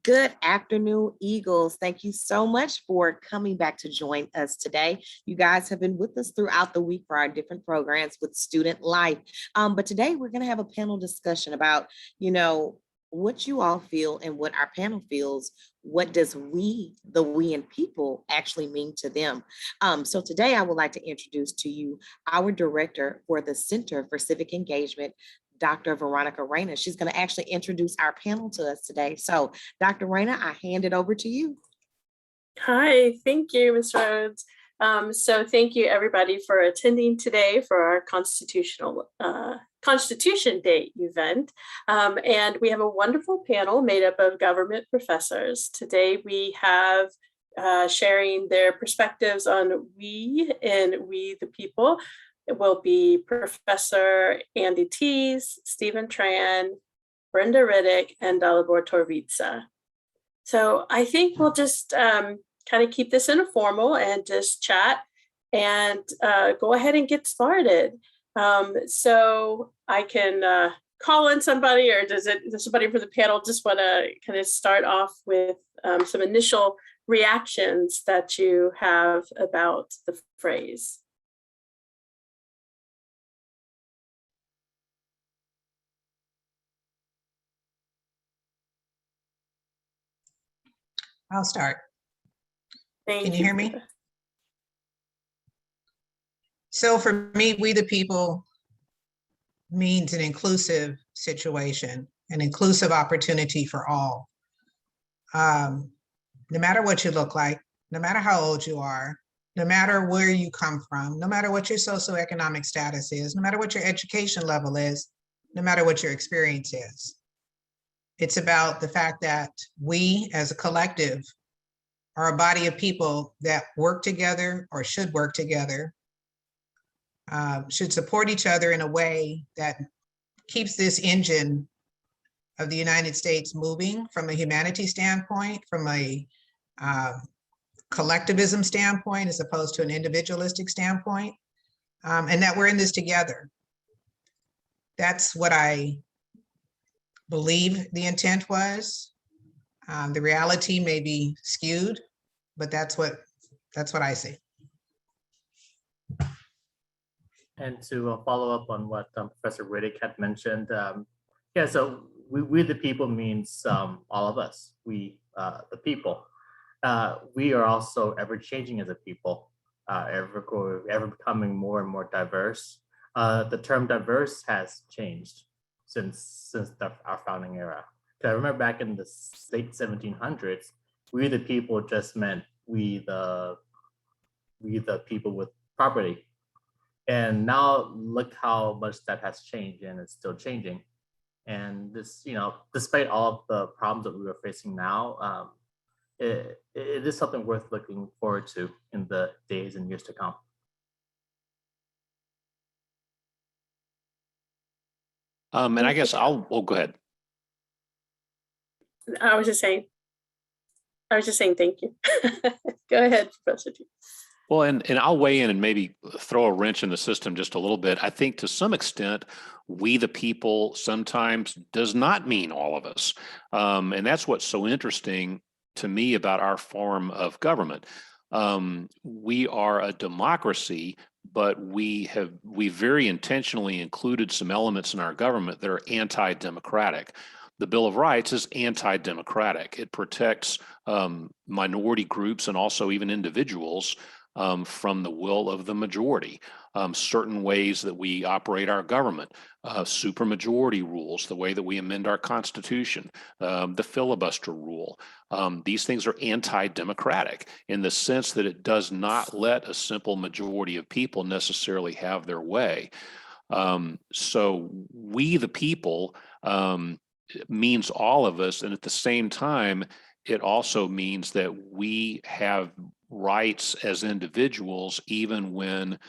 Good afternoon, Eagles. Thank you so much for coming back to join us today. You guys have been with us throughout the week for our different programs with Student Life. But today we're going to have a panel discussion about, what you all feel and what our panel feels. What does we and people actually mean to them? So today I would like to introduce to you our director for the Center for Civic Engagement, Dr. Veronica Reyna. She's going to actually introduce our panel to us today. So Dr. Reyna, I hand it over to you. Hi, thank you, Ms. Rhodes. So thank you everybody for attending today for our Constitution Day event. And we have a wonderful panel made up of government professors. Today we have sharing their perspectives on we and we the people. It will be Professor Andy Tees, Stephen Tran, Brenda Riddick, and Dalibor Torbica. So I think we'll just kind of keep this informal and just chat and go ahead and get started. So I can call in somebody, or does somebody from the panel just want to kind of start off with some initial reactions that you have about the phrase? I'll start. Can you hear me? So for me, we the people means an inclusive situation, an inclusive opportunity for all. No matter what you look like, no matter how old you are, no matter where you come from, no matter what your socioeconomic status is, no matter what your education level is, no matter what your experience is. It's about the fact that we as a collective are a body of people that work together or should work together, should support each other in a way that keeps this engine of the United States moving from a humanity standpoint, from a collectivism standpoint, as opposed to an individualistic standpoint, and that we're in this together. That's what I believe the intent was. The reality may be skewed, but that's what I see. And to follow up on what Professor Riddick had mentioned, so we the people means all of us, we the people. We are also ever changing as a people, ever becoming more and more diverse. The term diverse has changed since our founding era. I remember back in the late 1700s, we the people just meant we the people with property. And now look how much that has changed, and it's still changing. And this, despite all of the problems that we are facing now, it is something worth looking forward to in the days and years to come. And I guess go ahead. I was just saying thank you. Go ahead, Professor T. Well, and I'll weigh in and maybe throw a wrench in the system just a little bit. I think to some extent, we the people sometimes does not mean all of us. And that's what's so interesting to me about our form of government. We are a democracy, but we very intentionally included some elements in our government that are anti-democratic. The Bill of Rights is anti-democratic. It protects minority groups and also even individuals from the will of the majority. Certain ways that we operate our government, supermajority rules, the way that we amend our Constitution, the filibuster rule. These things are anti-democratic in the sense that it does not let a simple majority of people necessarily have their way. So we the people means all of us, and at the same time, it also means that we have rights as individuals, even when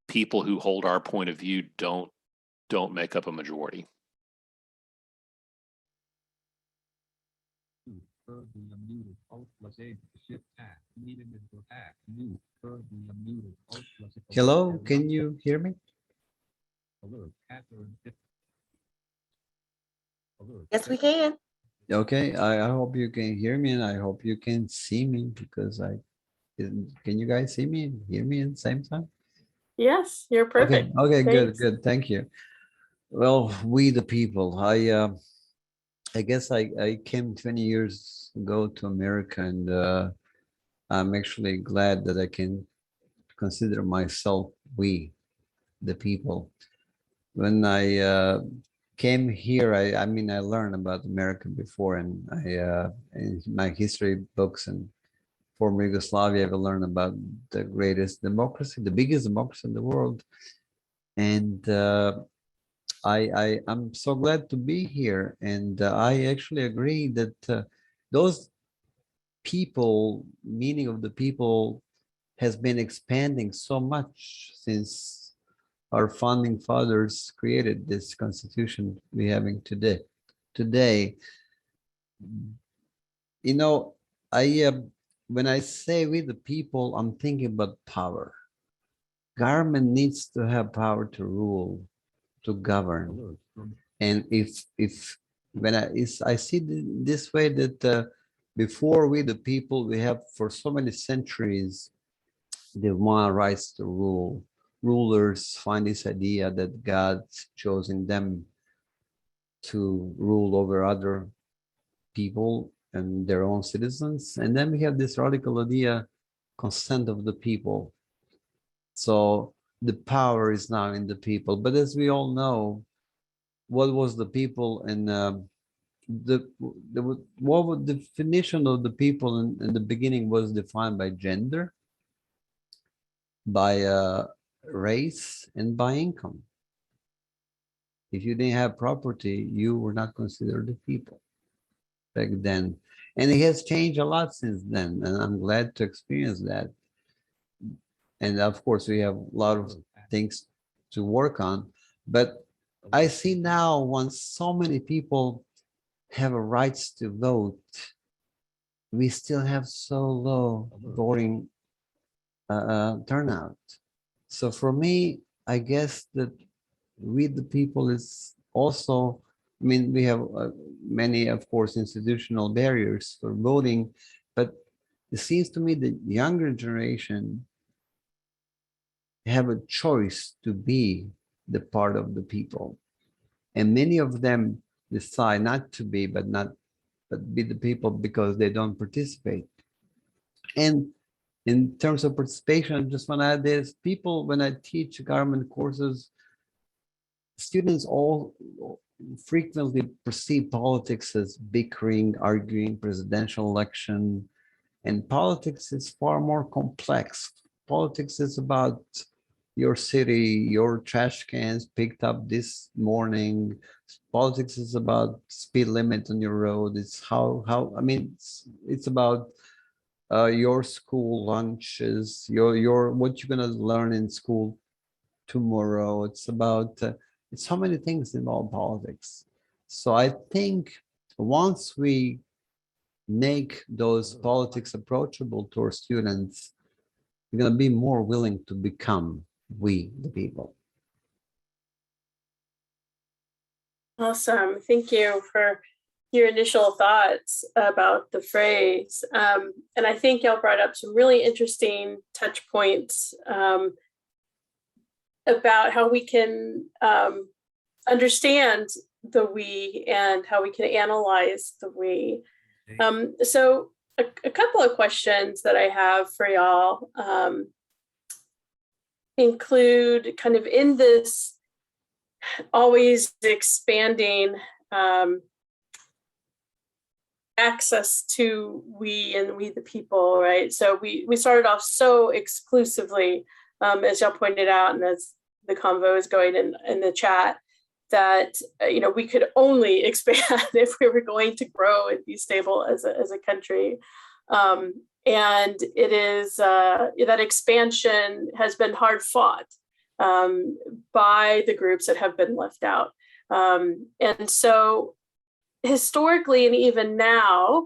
people who hold our point of view don't make up a majority. Hello, can you hear me? Yes, we can. Okay, I hope you can hear me and I hope you can see me because can you guys see me and hear me at the same time? Yes, you're Okay, perfect. okay, good, Thanks. good. Thank you. Well, we the people. I guess I came 20 years ago to America and I'm actually glad that I can consider myself we the people. When I came here, I mean, I learned about America before, and in my history books and former Yugoslavia, I've learned about the greatest democracy, the biggest democracy in the world, and I'm so glad to be here, and I actually agree that those people, meaning of the people, has been expanding so much since our founding fathers created this constitution we're having today. Today, you know, I when I say we the people, I'm thinking about power. Government needs to have power to rule, to govern, and if when I see this way that before we the people, we have for so many centuries they want rights to rule. Rulers find this idea that God's chosen them to rule over other people and their own citizens. And then we have this radical idea, consent of the people. So the power is now in the people. But as we all know, what was the people and what was the definition of the people in the beginning was defined by gender, by race, and by income. If you didn't have property, you were not considered the people back then. And it has changed a lot since then. And I'm glad to experience that. And of course, we have a lot of things to work on. But I see now once so many people have a rights to vote, we still have so low voting turnout. So for me, I guess that we the people is also, I mean, we have many, of course, institutional barriers for voting, but it seems to me the younger generation have a choice to be the part of the people. And many of them decide not to be, but be the people because they don't participate. And in terms of participation, I just want to add this, people, when I teach government courses, students all frequently perceive politics as bickering, arguing, presidential election, and politics is far more complex. Politics is about your city, your trash cans picked up this morning. Politics is about speed limit on your road. It's how I mean, it's about your school lunches, your what you're gonna learn in school tomorrow. It's about it's so many things involve politics. So I think once we make those politics approachable to our students, we're going to be more willing to become we the people. Awesome. Thank you for your initial thoughts about the phrase. And I think y'all brought up some really interesting touch points about how we can understand the we and how we can analyze the we. So a couple of questions that I have for y'all include kind of in this always expanding access to we and we the people, right? So we started off so exclusively, as y'all pointed out, and as the convo is going in the chat, that we could only expand if we were going to grow and be stable as a country. And it is that expansion has been hard fought by the groups that have been left out. And so historically, and even now,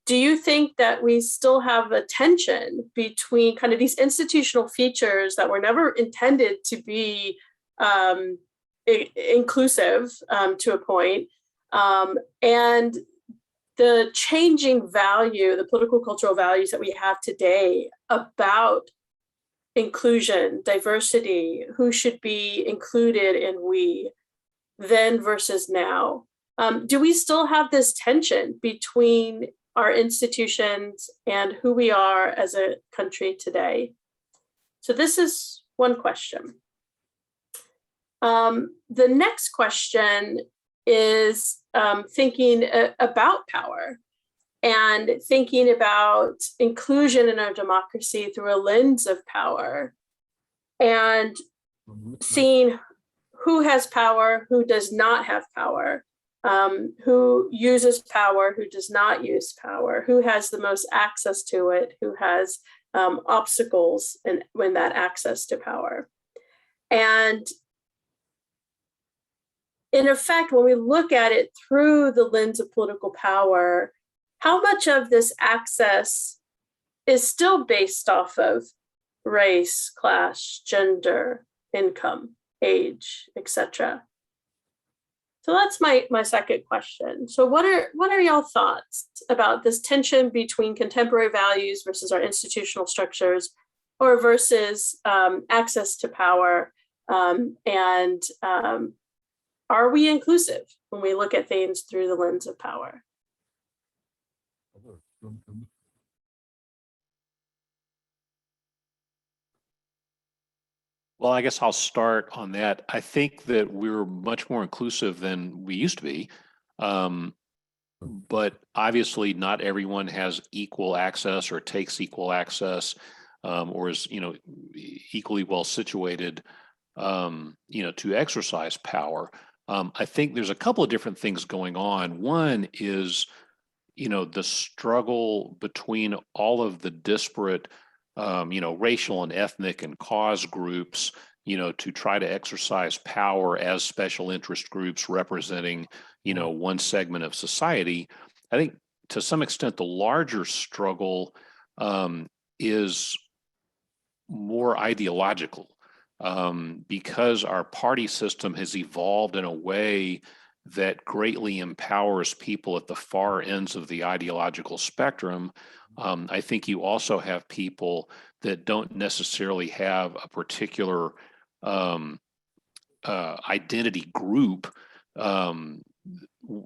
do you think that we still have a tension between kind of these institutional features that were never intended to be inclusive to a point, and the changing value, the political cultural values that we have today about inclusion, diversity, who should be included in we, then versus now. Do we still have this tension between our institutions and who we are as a country today? So this is one question. The next question is thinking about power and thinking about inclusion in our democracy through a lens of power, and seeing who has power, who does not have power, who uses power, who does not use power, who has the most access to it, who has obstacles when that access to power. And in effect, when we look at it through the lens of political power, how much of this access is still based off of race, class, gender, income, age, etc.? So that's my second question. So what are y'all thoughts about this tension between contemporary values versus our institutional structures, or versus access to power, and are we inclusive when we look at things through the lens of power? Well, I guess I'll start on that. I think that we're much more inclusive than we used to be. But obviously not everyone has equal access or takes equal access, or is, equally well situated, to exercise power. I think there's a couple of different things going on. One is, the struggle between all of the disparate, racial and ethnic and cause groups, to try to exercise power as special interest groups representing, one segment of society. I think to some extent, the larger struggle is more ideological, because our party system has evolved in a way that greatly empowers people at the far ends of the ideological spectrum. I think you also have people that don't necessarily have a particular identity group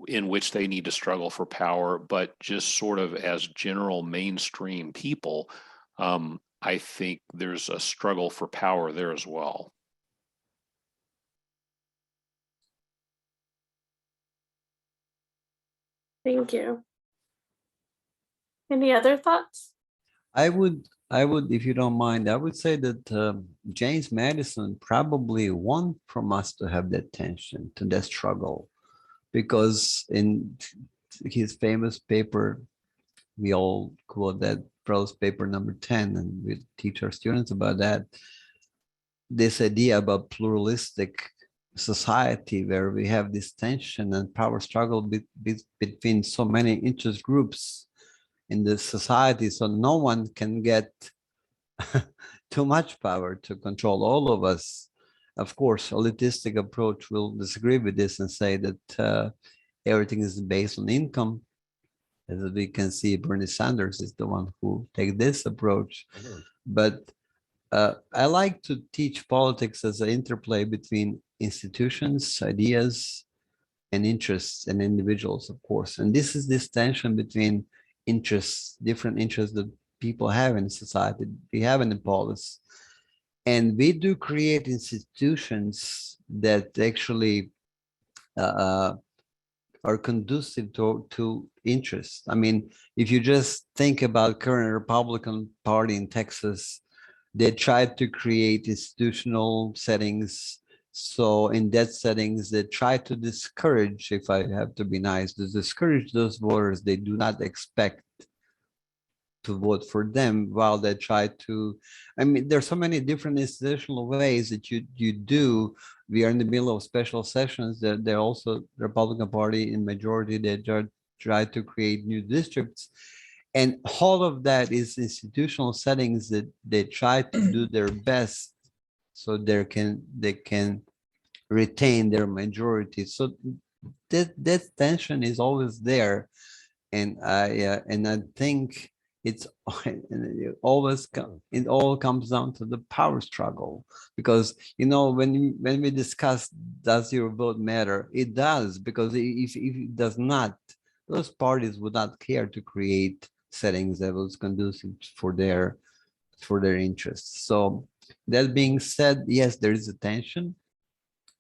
in which they need to struggle for power, but just sort of as general mainstream people. I think there's a struggle for power there as well. Thank you. Any other thoughts? I would, if you don't mind, I would say that James Madison probably want from us to have that tension, to that struggle, because in his famous paper, we all quote that prose paper number 10, and we teach our students about that. This idea about pluralistic society where we have this tension and power struggle between so many interest groups in the society, so no one can get too much power to control all of us. Of course, elitistic approach will disagree with this and say that everything is based on income. As we can see, Bernie Sanders is the one who takes this approach. But I like to teach politics as an interplay between institutions, ideas, and interests, and individuals, of course. And this is this tension between interests, different interests that people have in society, we have in the polis. And we do create institutions that actually are conducive to interests. I mean, if you just think about current Republican Party in Texas, they tried to create institutional settings. So in that settings, they try to discourage, if I have to be nice, to discourage those voters they do not expect to vote for them, while they try to, I mean, there's so many different institutional ways that you do. We are in the middle of special sessions. They're also the Republican Party in majority. They try to create new districts. And all of that is institutional settings that they try to do their best so they can retain their majority. So that tension is always there. And I think it's it all comes down to the power struggle, because when we discuss does your vote matter, it does, because if it does not, those parties would not care to create settings that was conducive for their interests. So that being said, yes, there is a tension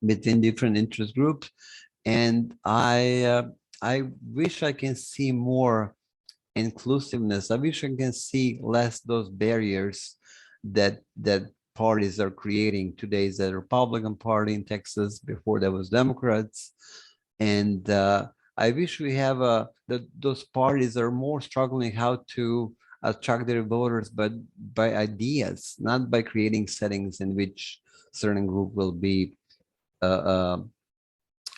between different interest groups, and I wish I can see more inclusiveness. I wish I can see less those barriers that parties are creating. Today is the Republican Party in Texas. Before there was Democrats, and I wish we have that those parties are more struggling how to attract their voters, but by ideas, not by creating settings in which certain group will be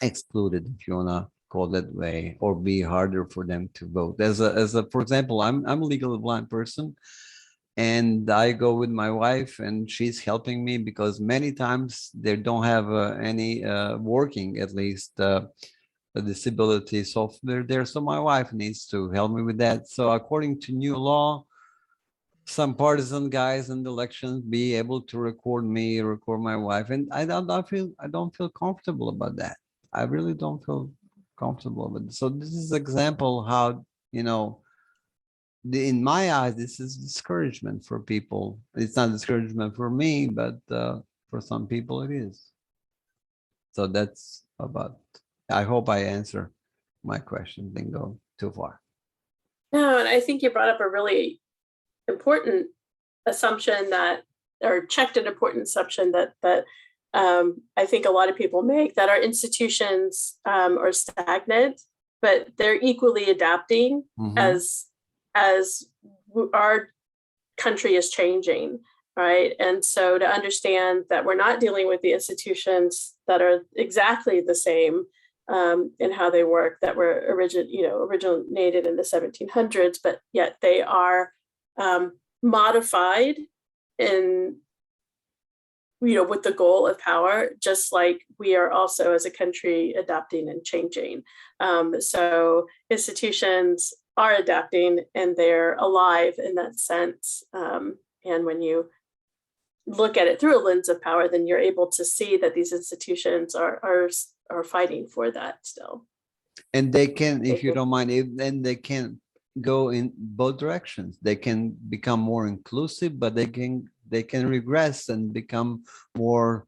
excluded, if you wanna call that way, or be harder for them to vote. As a for example, I'm a legally blind person, and I go with my wife, and she's helping me because many times they don't have any working, at least a disability software there. So my wife needs to help me with that. So according to new law, some partisan guys in the elections be able to record me, record my wife, and I don't feel comfortable about that. I really don't feel comfortable with it. So this is example how, in my eyes, this is discouragement for people. It's not discouragement for me, but for some people it is. So that's about, I hope I answer my question, didn't go too far. No, and I think you brought up a really important assumption or checked an important assumption that I think a lot of people make, that our institutions are stagnant, but they're equally adapting as our country is changing, right? And so to understand that we're not dealing with the institutions that are exactly the same in how they work, that were originated in the 1700s, but yet they are modified in, with the goal of power, just like we are also as a country adapting and changing. So institutions are adapting and they're alive in that sense. And when you look at it through a lens of power, then you're able to see that these institutions are fighting for that still. And they can, if you don't mind, then they can go in both directions. They can become more inclusive, but they can regress and become more,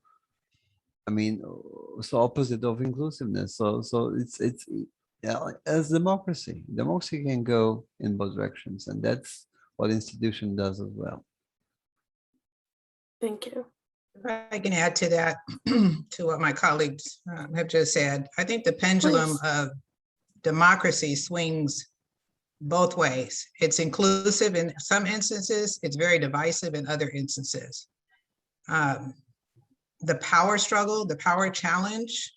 so opposite of inclusiveness. So it's as democracy can go in both directions, and that's what institution does as well. Thank you. If I can add to that, to what my colleagues have just said, I think the pendulum of democracy swings both ways. It's inclusive in some instances, it's very divisive in other instances. The power struggle, the power challenge,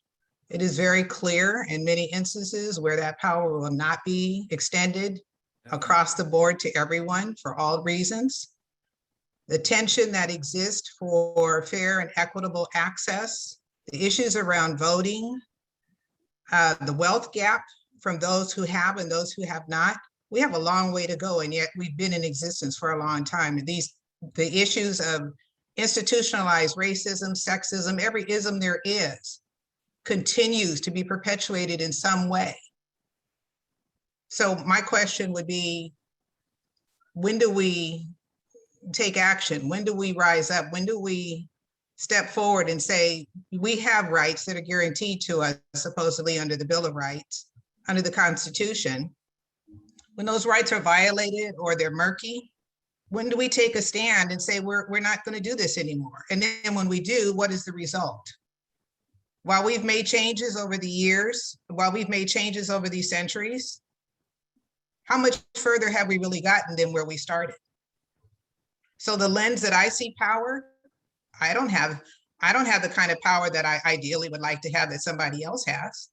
it is very clear in many instances where that power will not be extended across the board to everyone for all reasons. The tension that exists for fair and equitable access, the issues around voting, the wealth gap from those who have and those who have not. We have a long way to go, and yet we've been in existence for a long time. And the issues of institutionalized racism, sexism, every ism there is, continues to be perpetuated in some way. So my question would be, when do we take action? When do we rise up? When do we step forward and say, we have rights that are guaranteed to us, supposedly under the Bill of Rights, under the Constitution? When those rights are violated or they're murky, when do we take a stand and say, we're not going to do this anymore? And then when we do, what is the result? While we've made changes over the years, while we've made changes over these centuries, how much further have we really gotten than where we started? So the lens that I see power, I don't have the kind of power that I ideally would like to have that somebody else has.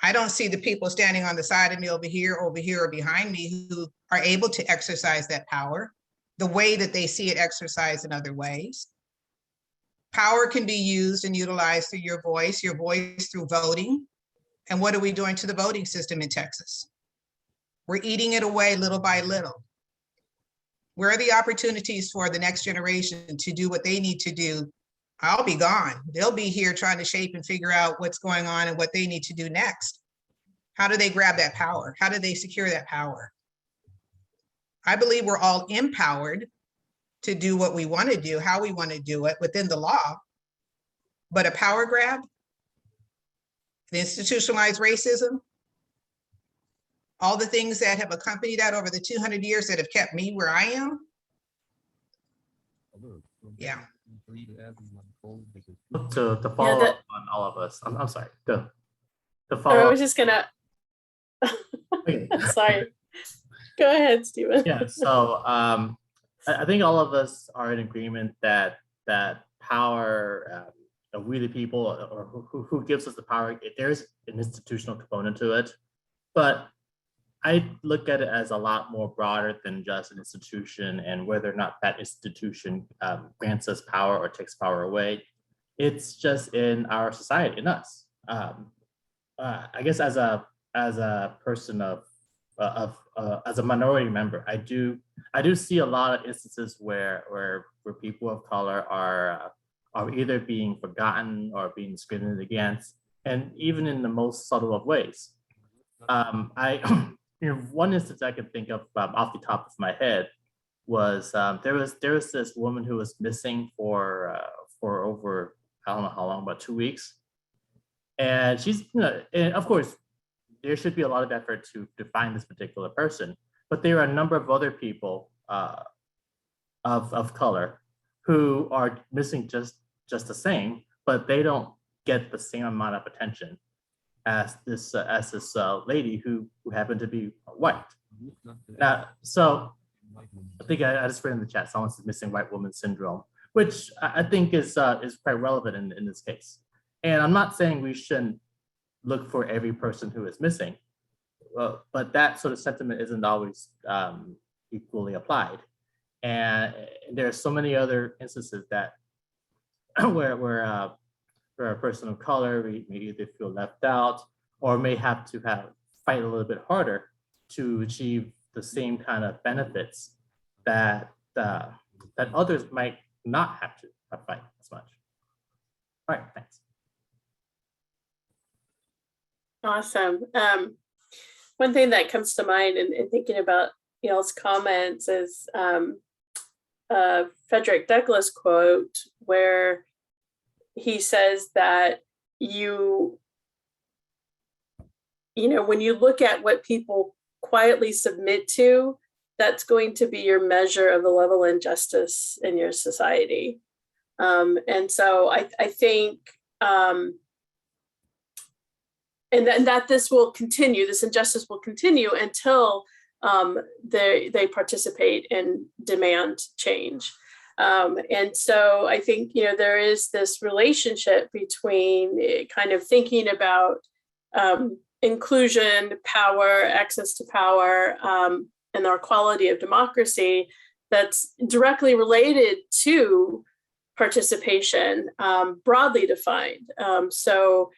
I don't see the people standing on the side of me over here, or behind me who are able to exercise that power the way that they see it exercised in other ways. Power can be used and utilized through your voice through voting. And what are we doing to the voting system in Texas? We're eating it away little by little. Where are the opportunities for the next generation to do what they need to do? I'll be gone. They'll be here trying to shape and figure out what's going on and what they need to do next. How do they grab that power? How do they secure that power? I believe we're all empowered to do what we want to do, how we want to do it within the law. But a power grab, the institutionalized racism, all the things that have accompanied that over the 200 years that have kept me where I am. Yeah. To follow that- up on all of us. I'm sorry. To I follow was up. just gonna, Okay. sorry. Go ahead, Stephen. Yeah. So I think all of us are in agreement that power, we the people, or who gives us the power, there's an institutional component to it. But I look at it as a lot more broader than just an institution and whether or not that institution grants us power or takes power away. It's just in our society, in us. I guess as a person as a minority member, I do see a lot of instances where people of color are either being forgotten or being discriminated against, and even in the most subtle of ways. One instance I could think of off the top of my head was there was this woman who was missing for over, I don't know how long, about 2 weeks, and she's, and of course there should be a lot of effort to find this particular person, but there are a number of other people of color who are missing just the same, but they don't get the same amount of attention as this lady who happened to be white. So I think I just read in the chat, someone's missing white woman syndrome, which I think is quite relevant in this case. And I'm not saying we shouldn't look for every person who is missing, but that sort of sentiment isn't always equally applied. And there are so many other instances that where a person of color may either feel left out or may have to fight a little bit harder to achieve the same kind of benefits that others might not have to fight as much. All right, thanks. Awesome. One thing that comes to mind in thinking about y'all's comments is Frederick Douglass quote where he says that when you look at what people quietly submit to, that's going to be your measure of the level of injustice in your society. And so I think, and that this will continue, this injustice will continue until they participate and demand change. And so I think, there is this relationship between kind of thinking about inclusion, power, access to power, and our quality of democracy that's directly related to participation, broadly defined. So,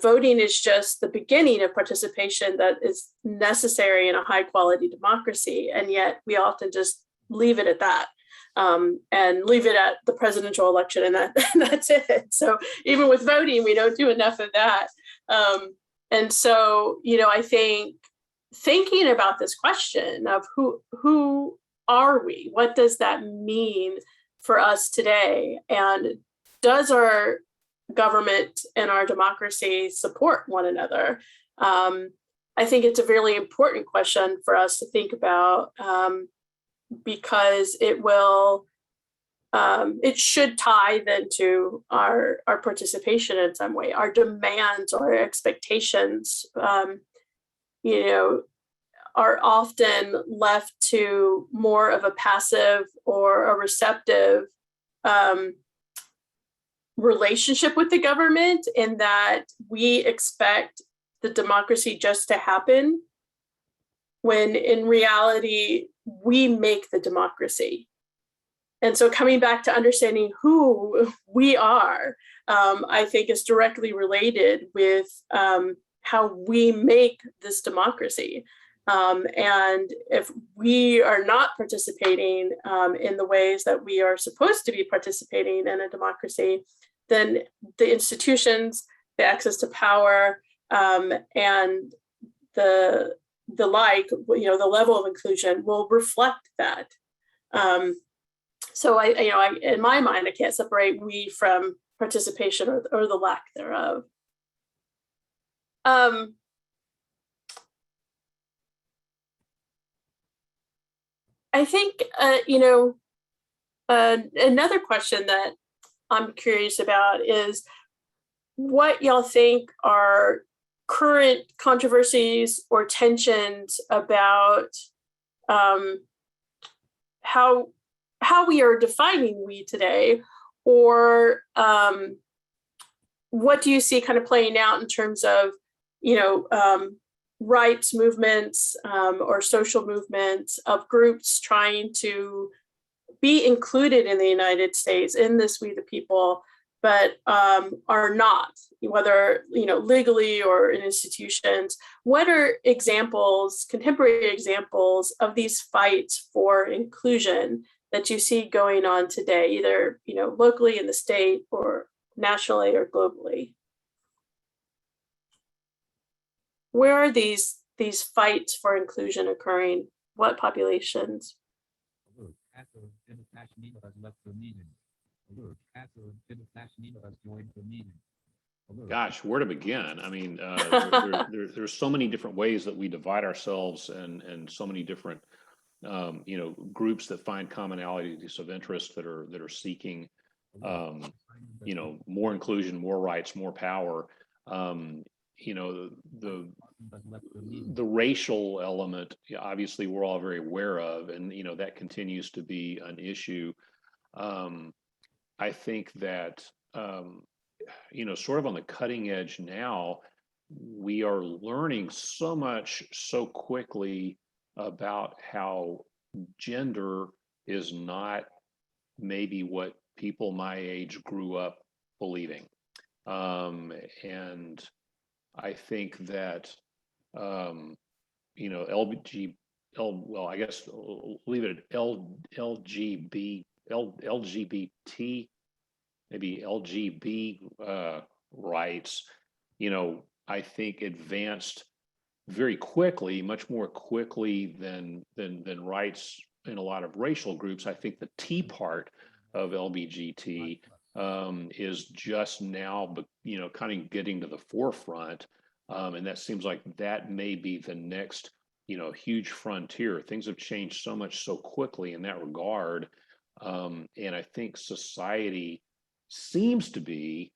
voting is just the beginning of participation that is necessary in a high quality democracy. And yet we often just leave it at that. And leave it at the presidential election, and that's it. So even with voting, we don't do enough of that. And so, I think thinking about this question of who are we? What does that mean for us today? And does our government and our democracy support one another? I think it's a really important question for us to think about. Because it will, it should tie then to our participation in some way, our demands, our expectations, are often left to more of a passive or a receptive relationship with the government, in that we expect the democracy just to happen, when in reality, we make the democracy. And so coming back to understanding who we are, I think is directly related with how we make this democracy. And if we are not participating in the ways that we are supposed to be participating in a democracy, then the institutions, the access to power, and the like, the level of inclusion will reflect that. So I, in my mind, I can't separate we from participation or the lack thereof. I think, another question that I'm curious about is what y'all think are current controversies or tensions about how we are defining we today, or what do you see kind of playing out in terms of, rights movements or social movements of groups trying to be included in the United States in this We the People, but are not, whether legally or in institutions. What are examples, contemporary examples of these fights for inclusion that you see going on today, either locally in the state or nationally or globally? Where are these fights for inclusion occurring? What populations? Gosh, where to begin? I mean, there's so many different ways that we divide ourselves, and so many different groups that find commonalities of interest that are seeking more inclusion, more rights, more power. The racial element, obviously we're all very aware of, and that continues to be an issue. I think that sort of on the cutting edge now, we are learning so much so quickly about how gender is not maybe what people my age grew up believing. And I think that, well, I guess I'll leave it at LGBT, maybe LGB rights, I think advanced very quickly, much more quickly than rights in a lot of racial groups. I think the T part of LBGT is just now, kind of getting to the forefront. And that seems like that may be the next, huge frontier. Things have changed so much so quickly in that regard. And I think society seems to be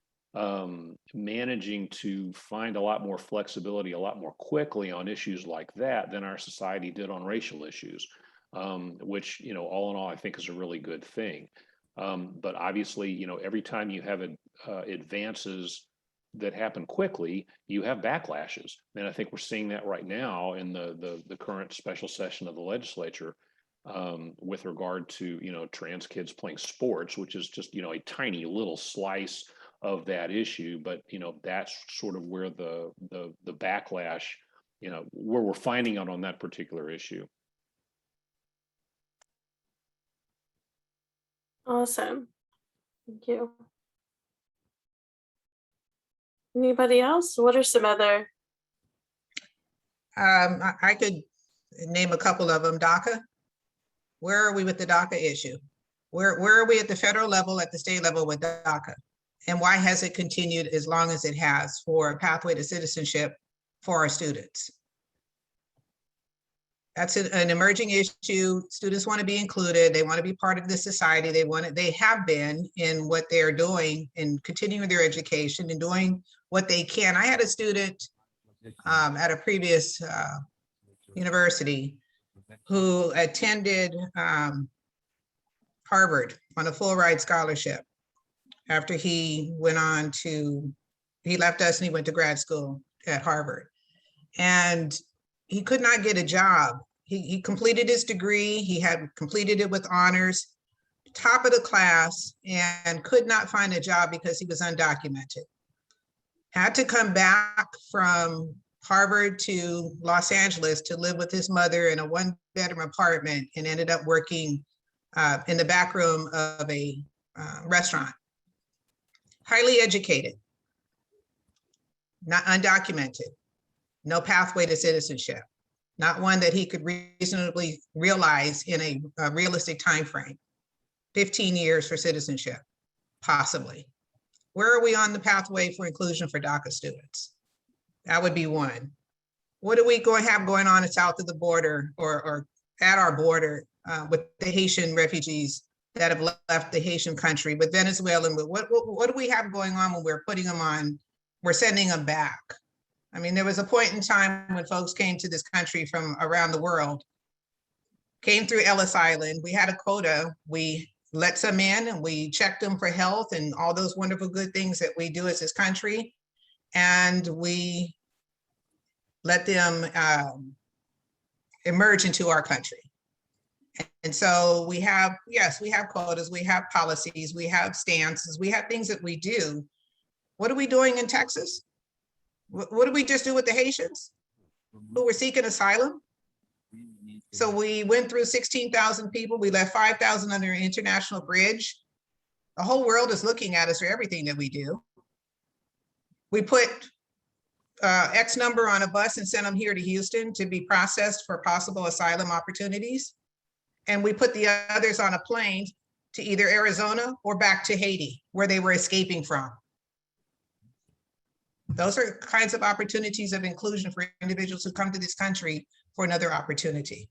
managing to find a lot more flexibility a lot more quickly on issues like that than our society did on racial issues, which, all in all, I think is a really good thing. But obviously, every time you have advances that happen quickly, you have backlashes. And I think we're seeing that right now in the current special session of the legislature with regard to, trans kids playing sports, which is just, a tiny little slice of that issue. But, that's sort of where the backlash, where we're finding out on that particular issue. Awesome. Thank you. Anybody else? What are some other? I could name a couple of them. DACA. Where are we with the DACA issue? Where are we at the federal level, at the state level with DACA? And why has it continued as long as it has for a pathway to citizenship for our students? That's an emerging issue. Students want to be included. They want to be part of the society. They have been in what they're doing and continuing their education and doing what they can. I had a student at a previous university who attended Harvard on a full ride scholarship after he left us and he went to grad school at Harvard. And he could not get a job. He completed his degree. He had completed it with honors, top of the class, and could not find a job because he was undocumented. Had to come back from Harvard to Los Angeles to live with his mother in a one-bedroom apartment and ended up working in the back room of a restaurant. Highly educated, not undocumented, no pathway to citizenship, not one that he could reasonably realize in a realistic time frame. 15 years for citizenship, possibly. Where are we on the pathway for inclusion for DACA students? That would be one. What are we have going on south of the border or at our border with the Haitian refugees that have left the Haitian country, with Venezuelan? What do we have going on when we're putting them on, we're sending them back? I mean, there was a point in time when folks came to this country from around the world, came through Ellis Island, we had a quota, we let some in and we checked them for health and all those wonderful good things that we do as this country. And we let them emerge into our country. And so we have, yes, we have quotas, we have policies, we have stances, we have things that we do. What are we doing in Texas? What did we just do with the Haitians who were seeking asylum? So we went through 16,000 people. We left 5,000 under an international bridge. The whole world is looking at us for everything that we do. We put X number on a bus and sent them here to Houston to be processed for possible asylum opportunities. And we put the others on a plane to either Arizona or back to Haiti, where they were escaping from. Those are kinds of opportunities of inclusion for individuals who come to this country for another opportunity,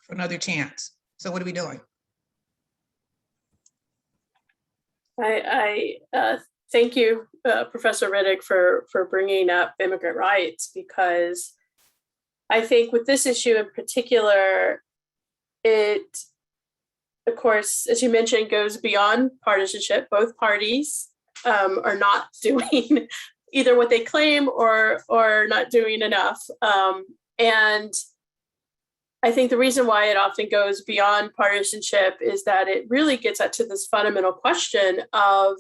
for another chance. So what are we doing? I thank you, Professor Riddick, for bringing up immigrant rights, because I think with this issue in particular, it, of course, as you mentioned, goes beyond partisanship. Both parties are not doing either what they claim or not doing enough. And I think the reason why it often goes beyond partisanship is that it really gets at to this fundamental question of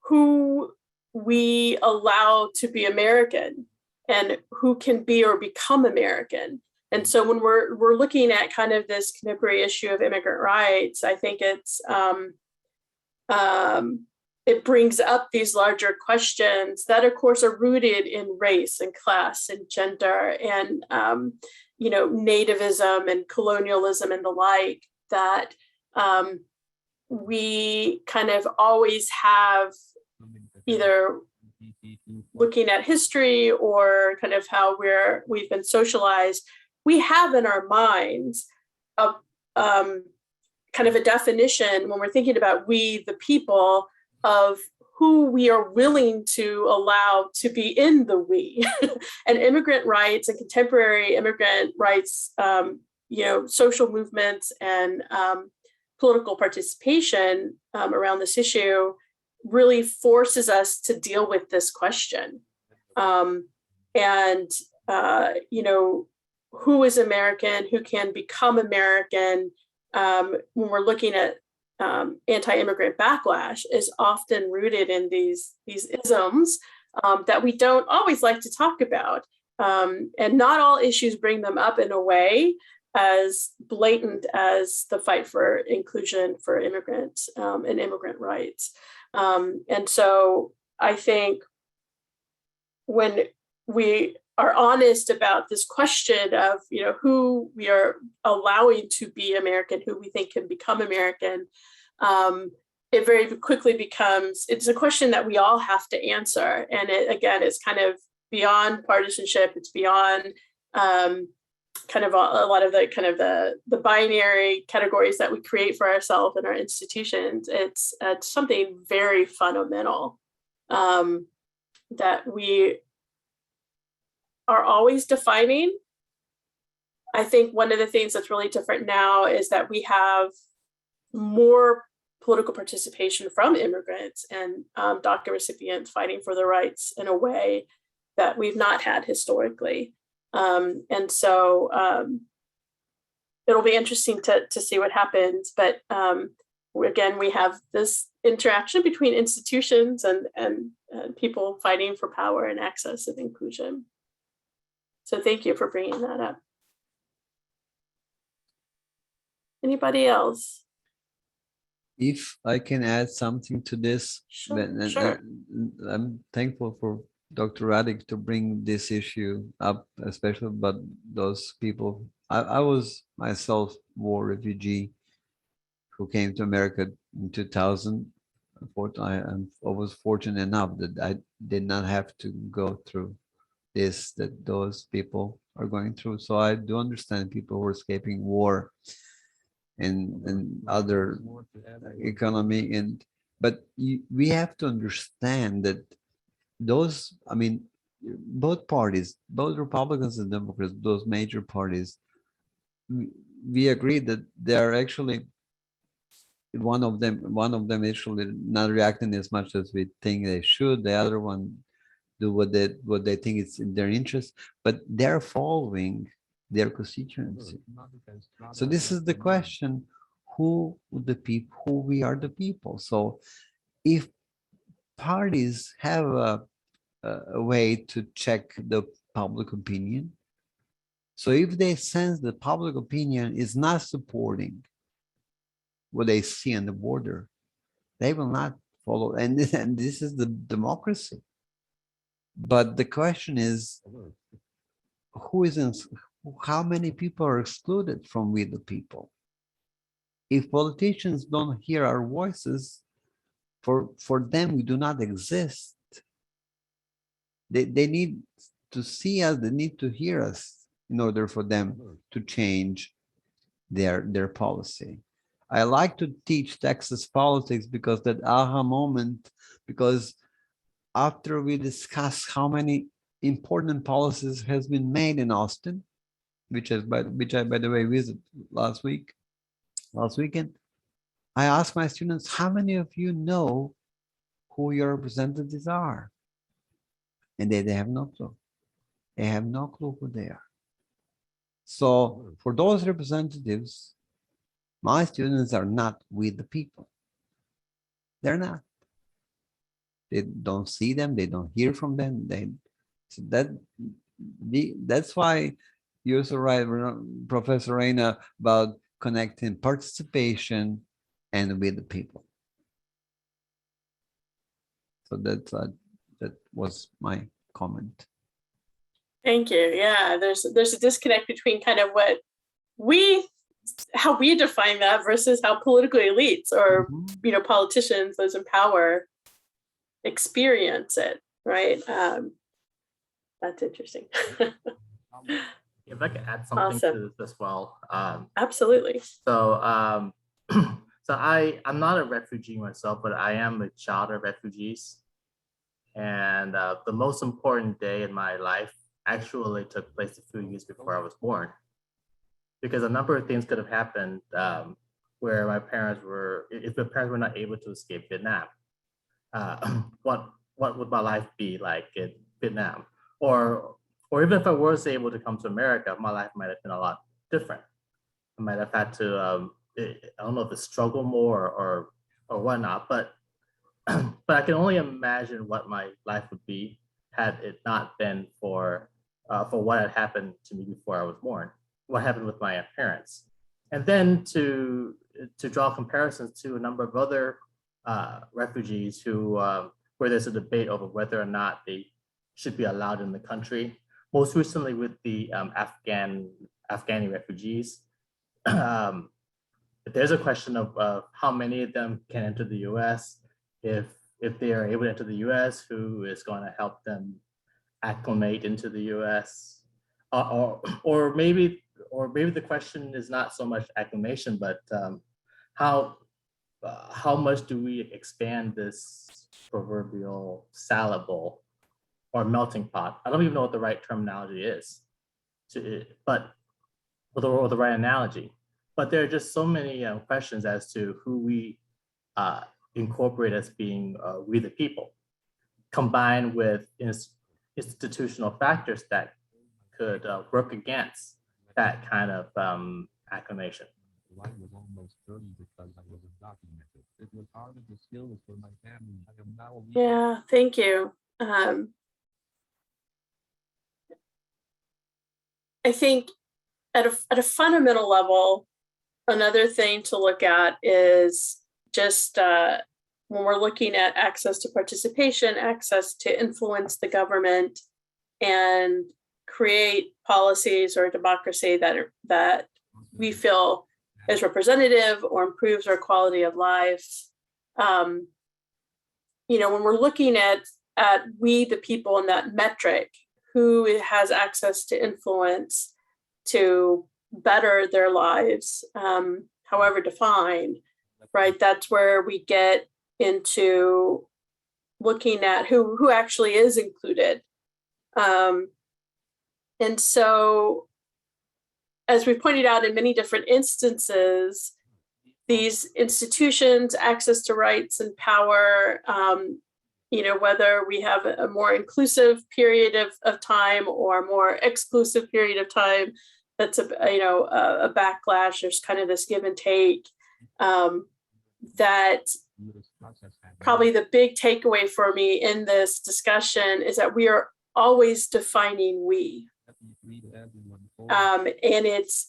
who we allow to be American and who can be or become American. And so when we're looking at kind of this contemporary issue of immigrant rights, I think it brings up these larger questions that, of course, are rooted in race and class and gender and, nativism and colonialism and the like, that we kind of always have, either looking at history or kind of how we've been socialized, we have in our minds a kind of a definition when we're thinking about we, the people, of who we are willing to allow to be in the we. And immigrant rights and contemporary immigrant rights, social movements and political participation around this issue really forces us to deal with this question. Who is American, who can become American, when we're looking at anti-immigrant backlash, is often rooted in these isms that we don't always like to talk about. And not all issues bring them up in a way as blatant as the fight for inclusion for immigrants and immigrant rights. And so I think when we are honest about this question of, who we are allowing to be American, who we think can become American, it very quickly becomes, it's a question that we all have to answer. And it's kind of beyond partisanship. It's beyond kind of a lot of the binary categories that we create for ourselves and our institutions. It's something very fundamental that we are always defining. I think one of the things that's really different now is that we have more political participation from immigrants and DACA recipients fighting for their rights in a way that we've not had historically. And so it'll be interesting to see what happens. But again, we have this interaction between institutions and people fighting for power and access and inclusion. So thank you for bringing that up. Anybody else? If I can add something to this, Sure. I'm thankful for Dr. Radick to bring this issue up, especially about those people. I was myself war refugee who came to America in 2000. Unfortunately, I was fortunate enough that I did not have to go through this that those people are going through. So I do understand people who are escaping war and other economy but we have to understand that those, I mean, both parties, both Republicans and Democrats, those major parties, we agree that they are actually one of them actually not reacting as much as we think they should. The other one do what they think is in their interest, but they're following their constituency. So this is the question: who we are the people. So if parties have a way to check the public opinion, so if they sense the public opinion is not supporting what they see on the border, they will not follow. And this is the democracy. But the question is, who is in, how many people are excluded from we the people? If politicians don't hear our voices, for them we do not exist. They need to see us, they need to hear us in order for them to change their policy. I like to teach Texas politics because that aha moment, because after we discuss how many important policies has been made in Austin, which I by the way visited last weekend, I asked my students, how many of you know who your representatives are? And they have no clue. They have no clue who they are. So for those representatives, my students are not with the people. They're not. They don't see them. They don't hear from them. So that's why you're so right, Professor Reyna, about connecting participation and with the people. So that was my comment. Thank you. Yeah, there's a disconnect between kind of what how we define that versus how political elites or politicians, those in power, experience it, right? That's interesting. If I could add something Awesome. to this as well. Absolutely. So so I'm not a refugee myself, but I am a child of refugees. And the most important day in my life actually took place a few years before I was born, because a number of things could have happened where my parents were, if my parents were not able to escape Vietnam. What would my life be like in Vietnam? Or even if I was able to come to America, my life might have been a lot different. I might have had to, I don't know if it's struggle more or whatnot, but I can only imagine what my life would be had it not been for what had happened to me before I was born, what happened with my parents. And then to draw comparisons to a number of other refugees who, where there's a debate over whether or not they should be allowed in the country. Most recently with the Afghani refugees, there's a question of how many of them can enter the U.S. If they are able to enter the U.S., who is going to help them acclimate into the U.S. Or maybe the question is not so much acclimation, but how much do we expand this proverbial salad bowl or melting pot? I don't even know what the right terminology is, but or the right analogy. But there are just so many questions as to who we incorporate as being we the people, combined with institutional factors that could work against that kind of acclimation. Yeah, thank you. I think at a fundamental level, another thing to look at is just when we're looking at access to participation, access to influence the government and create policies or democracy that we feel is representative or improves our quality of life. When we're looking at we the people in that metric, who has access to influence to better their lives, however defined, right? That's where we get into looking at who actually is included. And so, as we pointed out in many different instances, these institutions, access to rights and power, whether we have a more inclusive period of time or a more exclusive period of time, that's a backlash. There's kind of this give and take. That probably the big takeaway for me in this discussion is that we are always defining we. And it's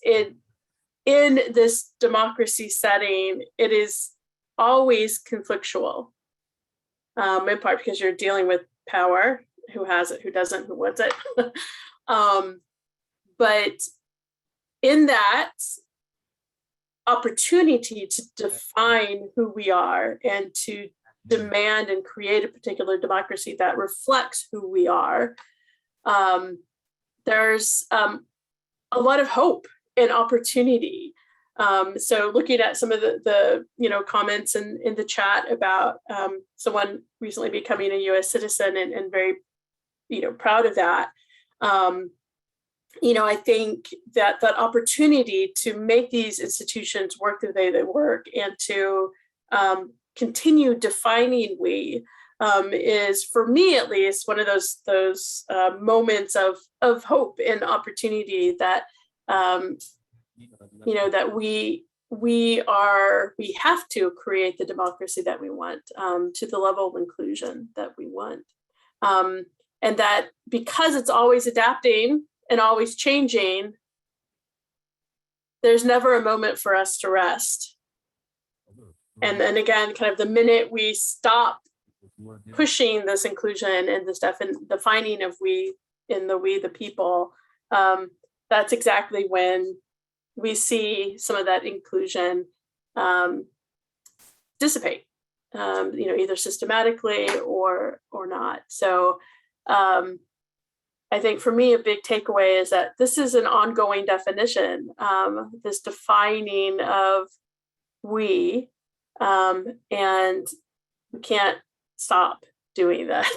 in this democracy setting, it is always conflictual, in part because you're dealing with power, who has it, who doesn't, who wants it. But in that opportunity to define who we are and to demand and create a particular democracy that reflects who we are, there's a lot of hope and opportunity. So looking at some of the comments in the chat about someone recently becoming a US citizen and very proud of that. I think that opportunity to make these institutions work the way they work and to continue defining we is, for me at least, one of those moments of hope and opportunity that that we have to create the democracy that we want, to the level of inclusion that we want, and that because it's always adapting and always changing, there's never a moment for us to rest. And then again, kind of the minute we stop pushing this inclusion and this defining of we in the we the people, that's exactly when we see some of that inclusion dissipate, either systematically or not. So I think for me, a big takeaway is that this is an ongoing definition, this defining of we, and we can't stop doing that.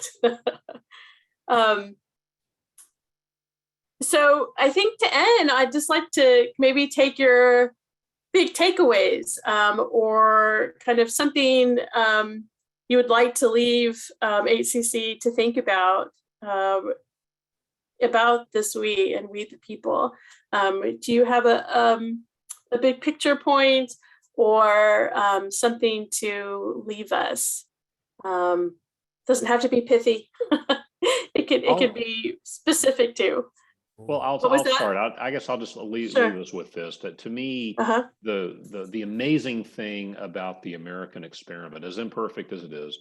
So I think to end, I'd just like to maybe take your big takeaways, or kind of something you would like to leave HCC to think about this we and we the people. Do you have a big picture point or something to leave us? Doesn't have to be pithy. It could be specific too. Well, I'll start. I guess I'll just leave us with this. That to me, the amazing thing about the American experiment, as imperfect as it is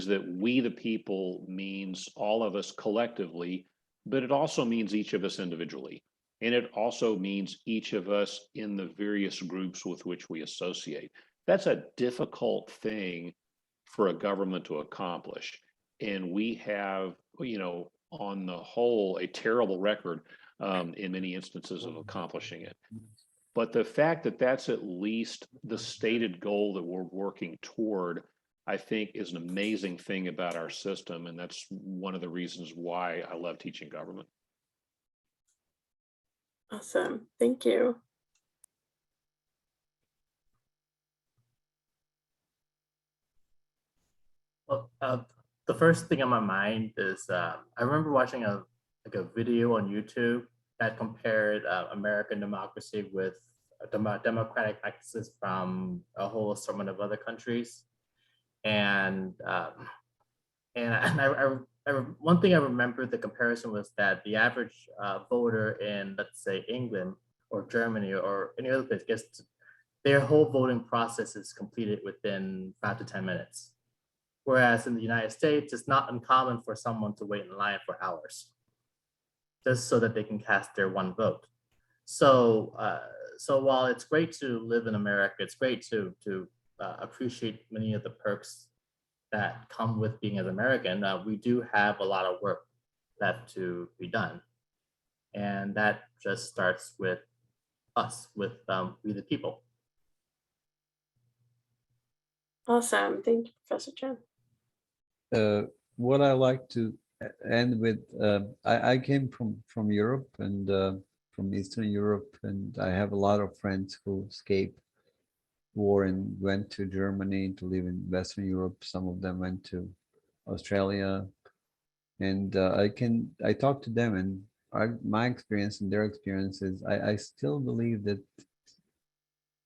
that we the people means all of us collectively, but it also means each of us individually. And it also means each of us in the various groups with which we associate. That's a difficult thing for a government to accomplish. And we have, on the whole, a terrible record in many instances of accomplishing it. But the fact that that's at least the stated goal that we're working toward, I think, is an amazing thing about our system. And that's one of the reasons why I love teaching government. Awesome. Thank you. Well, the first thing on my mind is I remember watching a video on YouTube that compared American democracy with democratic practices from a whole assortment of other countries. And one thing I remember the comparison was that the average voter in, let's say, England or Germany or any other place their whole voting process is completed within 5 to 10 minutes. Whereas in the United States, it's not uncommon for someone to wait in line for hours just so that they can cast their one vote. So, so while it's great to live in America, it's great to appreciate many of the perks that come with being an American. We do have a lot of work left to be done. And that just starts with us, with we the people. Awesome. Thank you, Professor Tran. What I like to end with, I came from Europe and from Eastern Europe, and I have a lot of friends who escaped war and went to Germany to live in Western Europe. Some of them went to Australia, and I talk to them, and my experience and their experiences, I still believe that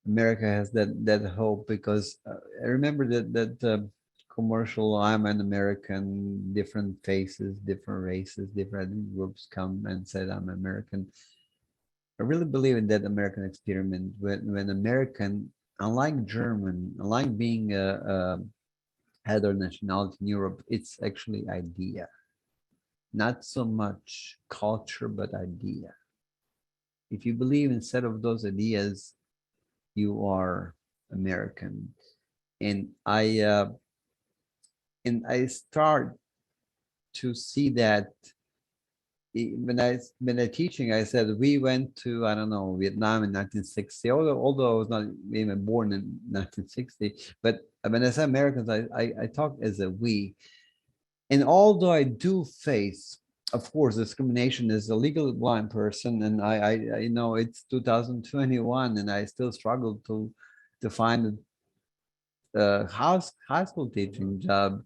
America has that hope, because I remember that commercial, I'm an American, different faces, different races, different groups come and said I'm American. I really believe in that American experiment when American, unlike German, unlike being a other nationality in Europe, it's actually idea, not so much culture, but idea. If you believe instead of those ideas, you are American. And I start to see that when I teaching, I said we went to, I don't know, Vietnam in 1960, although I was not even born in 1960, but when I say Americans, I talk as a we. And although I do face, of course, discrimination as a legally blind person, and I know it's 2021, and I still struggle to find a high school teaching job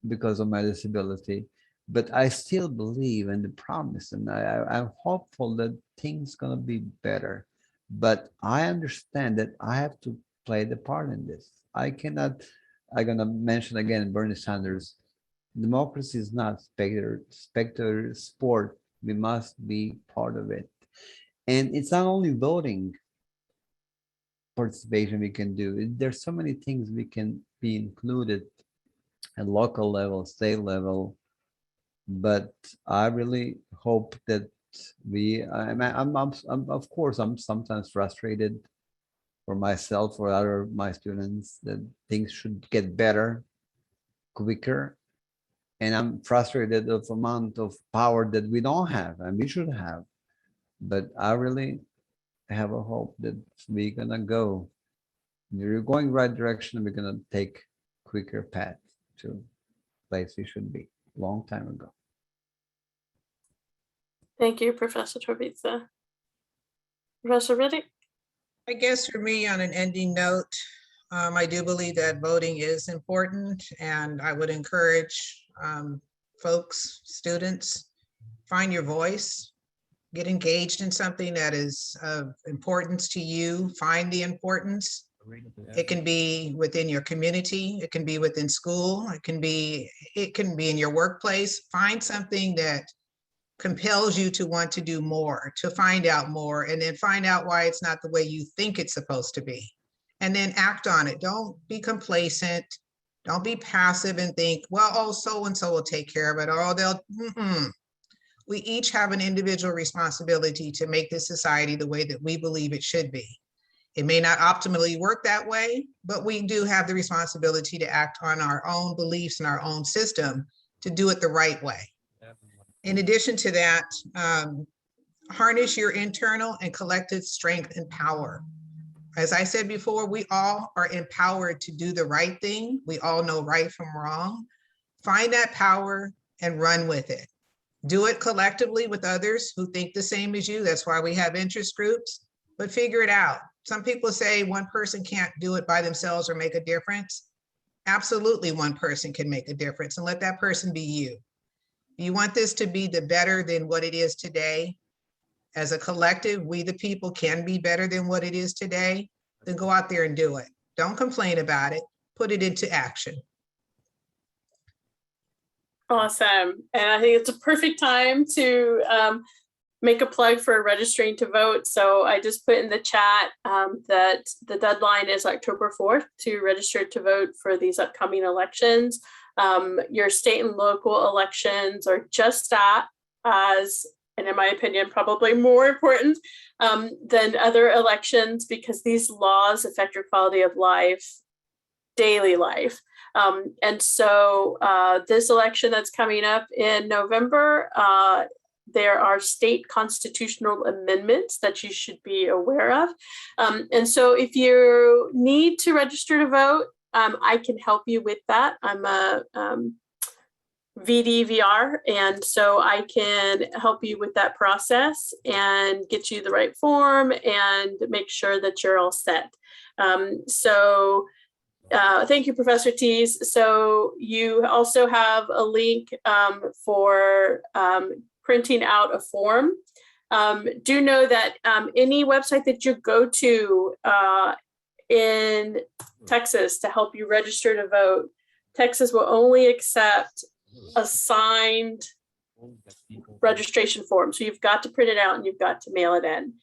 because of my disability. But I still believe in the promise, and I'm hopeful that things gonna be better. But I understand that I have to play the part in this. I'm gonna mention again Bernie Sanders. Democracy is not spectator sport. We must be part of it. And it's not only voting participation we can do. There's so many things we can be included at local level, state level. But I really hope that I'm of course, I'm sometimes frustrated for myself or other my students that things should get better, quicker. And I'm frustrated of the amount of power that we don't have and we should have. But I really have a hope that we're gonna go. We're going right direction. We're gonna take quicker path to place we should be long time ago. Thank you, Professor Torbica. Professor Riddick? I guess for me, on an ending note, I do believe that voting is important, and I would encourage folks, students, find your voice, get engaged in something that is of importance to you, find the importance. It can be within your community, it can be within school, it can be in your workplace. Find something that compels you to want to do more, to find out more, and then find out why it's not the way you think it's supposed to be. And then act on it. Don't be complacent. Don't be passive and think, well, oh, so-and-so will take care of it. Oh, we each have an individual responsibility to make this society the way that we believe it should be. It may not optimally work that way, but we do have the responsibility to act on our own beliefs and our own system to do it the right way. In addition to that, harness your internal and collective strength and power. As I said before, we all are empowered to do the right thing. We all know right from wrong. Find that power and run with it. Do it collectively with others who think the same as you. That's why we have interest groups, but figure it out. Some people say one person can't do it by themselves or make a difference. Absolutely, one person can make a difference, and let that person be you. If you want this to be the better than what it is today, as a collective, we the people can be better than what it is today, then go out there and do it. Don't complain about it. put it into action. Awesome. And I think it's a perfect time to make a plug for registering to vote. So I just put in the chat that the deadline is October 4th to register to vote for these upcoming elections. Your state and local elections are just as, and in my opinion, probably more important than other elections, because these laws affect your quality of life, daily life. And so this election that's coming up in November, there are state constitutional amendments that you should be aware of. And so if you need to register to vote, I can help you with that. I'm a VDVR, and so I can help you with that process and get you the right form and make sure that you're all set. Thank you, Professor Tees. So you also have a link for printing out a form. Do know that any website that you go to in Texas to help you register to vote, Texas will only accept a signed registration form. So you've got to print it out and you've got to mail it in.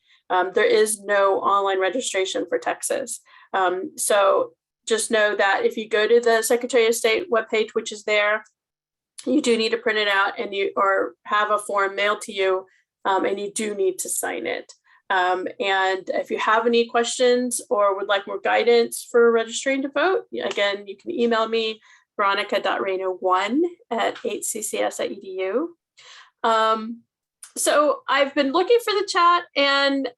There is no online registration for Texas. So just know that if you go to the Secretary of State webpage, which is there, you do need to print it out and or have a form mailed to you, and you do need to sign it. And if you have any questions or would like more guidance for registering to vote, again, you can email me, veronica.reyna1@hccs.edu. So I've been looking for the chat, and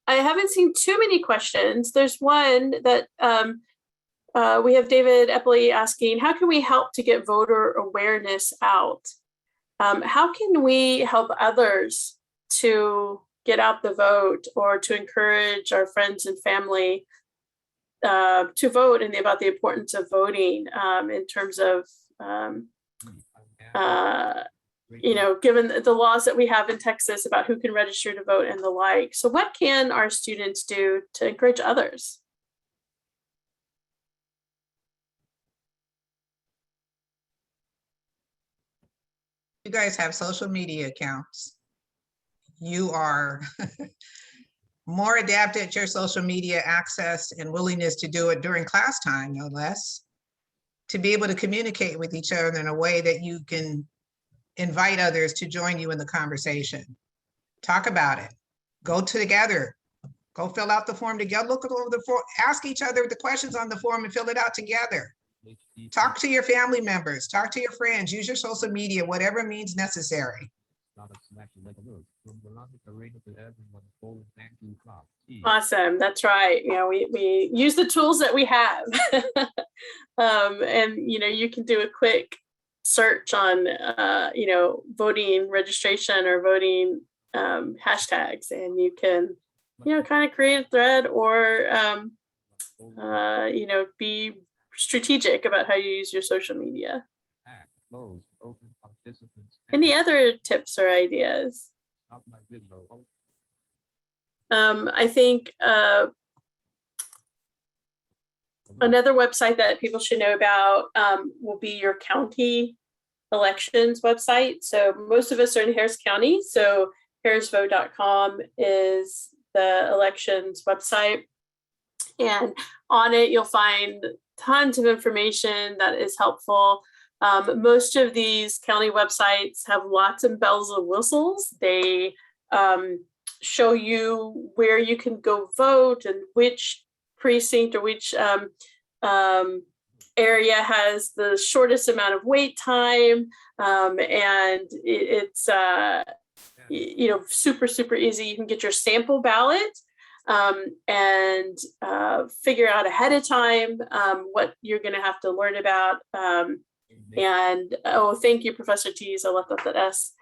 I haven't seen too many questions. There's one that we have David Epley asking, how can we help to get voter awareness out? How can we help others to get out the vote or to encourage our friends and family to vote and about the importance of voting in terms of, given the laws that we have in Texas about who can register to vote and the like. So what can our students do to encourage others? You guys have social media accounts. You are more adept at your social media access and willingness to do it during class time, no less, to be able to communicate with each other in a way that you can invite others to join you in the conversation. Talk about it. Go together. Go fill out the form together. Look over the form. Ask each other the questions on the form and fill it out together. Talk to your family members. Talk to your friends. Use your social media, whatever means necessary. Awesome. That's right. We use the tools that we have. And you can do a quick search on voting registration or voting hashtags, and you can kind of create a thread or be strategic about how you use your social media. Any other tips or ideas? I think another website that people should know about will be your county elections website. So most of us are in Harris County. So harrisvote.com is the elections website. And on it, you'll find tons of information that is helpful. Most of these county websites have lots of bells and whistles. They show you where you can go vote and which precinct or which area has the shortest amount of wait time. And it's super, super easy. You can get your sample ballot and figure out ahead of time what you're going to have to learn about. Thank you, Professor Tees. I left off that S.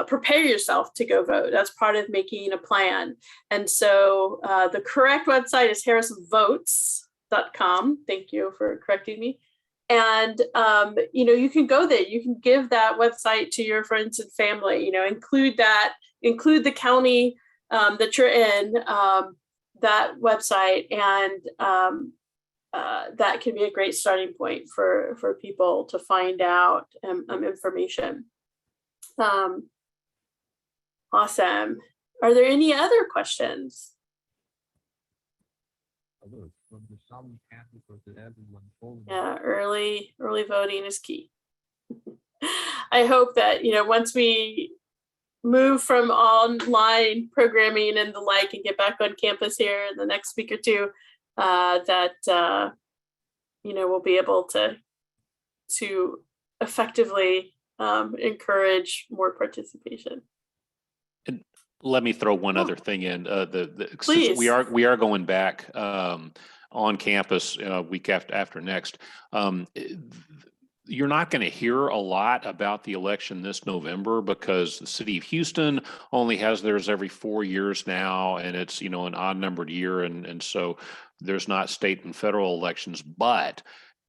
Prepare yourself to go vote. That's part of making a plan. And so the correct website is harrisvotes.com. Thank you for correcting me. And, you can go there. You can give that website to your friends and family, include the county that you're in, that website, and that can be a great starting point for people to find out information. Awesome. Are there any other questions? Yeah, early voting is key. I hope that, once we move from online programming and the like and get back on campus here in the next week or two, that we'll be able to effectively encourage more participation. Let me throw one other thing in. Since Please. we are going back on campus week after next. You're not going to hear a lot about the election this November because the city of Houston only has theirs every 4 years now, and it's an odd numbered year, and so there's not state and federal elections. But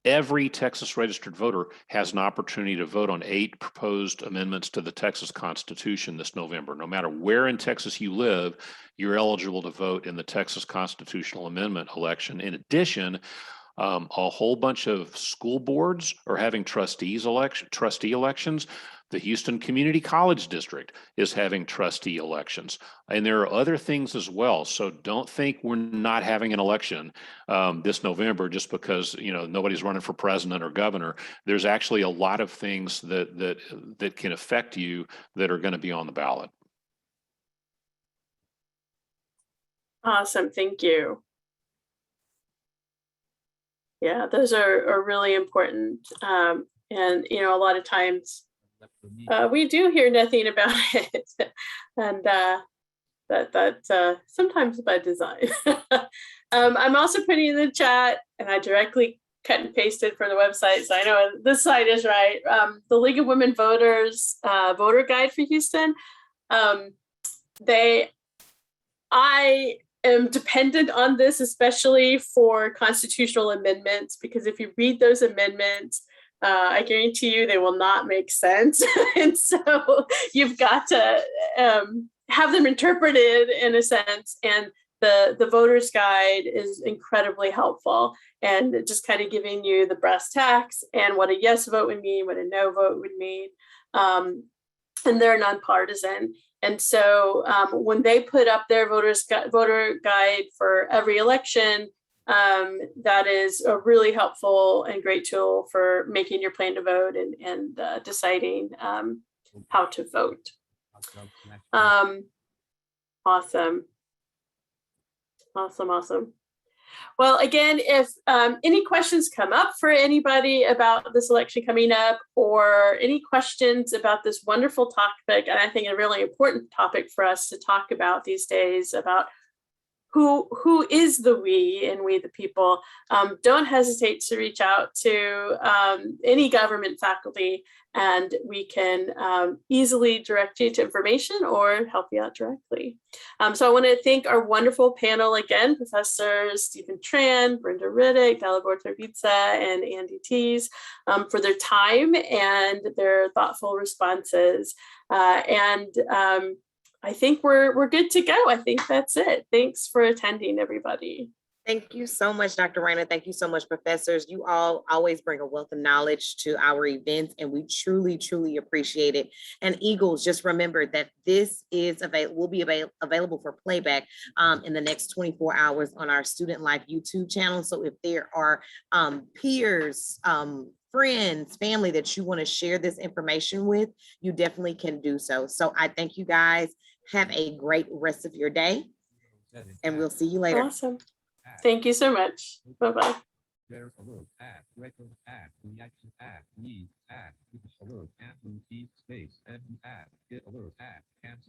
every Texas registered voter has an opportunity to vote on 8 proposed amendments to the Texas Constitution this November. No matter where in Texas you live, you're eligible to vote in the Texas Constitutional Amendment election. In addition, a whole bunch of school boards are having trustee elections. The Houston Community College District is having trustee elections, and there are other things as well. So don't think we're not having an election this November just because nobody's running for president or governor. There's actually a lot of things that can affect you that are going to be on the ballot. Awesome, thank you. Yeah, those are really important, and a lot of times we do hear nothing about it, and that sometimes by design. I'm also putting in the chat, and I directly cut and pasted from the website, so I know this site is right. The League of Women Voters voter guide for Houston. I am dependent on this, especially for constitutional amendments, because if you read those amendments, I guarantee you they will not make sense. And so you've got to have them interpreted in a sense. And the voter's guide is incredibly helpful, and just kind of giving you the brass tacks and what a yes vote would mean, what a no vote would mean. And they're nonpartisan. And so when they put up their voter guide for every election, that is a really helpful and great tool for making your plan to vote and deciding how to vote. Awesome. Well, again, if any questions come up for anybody about this election coming up, or any questions about this wonderful topic, and I think a really important topic for us to talk about these days, about who is the we and we the people, don't hesitate to reach out to any government faculty, and we can easily direct you to information or help you out directly. So I want to thank our wonderful panel again, Professors Stephen Tran, Brenda Riddick, Dalibor Torbica, and Andy Tees, for their time and their thoughtful responses. I think we're good to go. I think that's it. Thanks for attending, everybody. Thank you so much, Dr. Reyna. Thank you so much, professors. You all always bring a wealth of knowledge to our events, and we truly, truly appreciate it. And Eagles, just remember that this is will be available for playback in the next 24 hours on our Student Life YouTube channel. So if there are peers, friends, family that you want to share this information with, you definitely can do so. So I thank you guys. Have a great rest of your day, and we'll see you later. Awesome. Thank you so much. Bye-bye.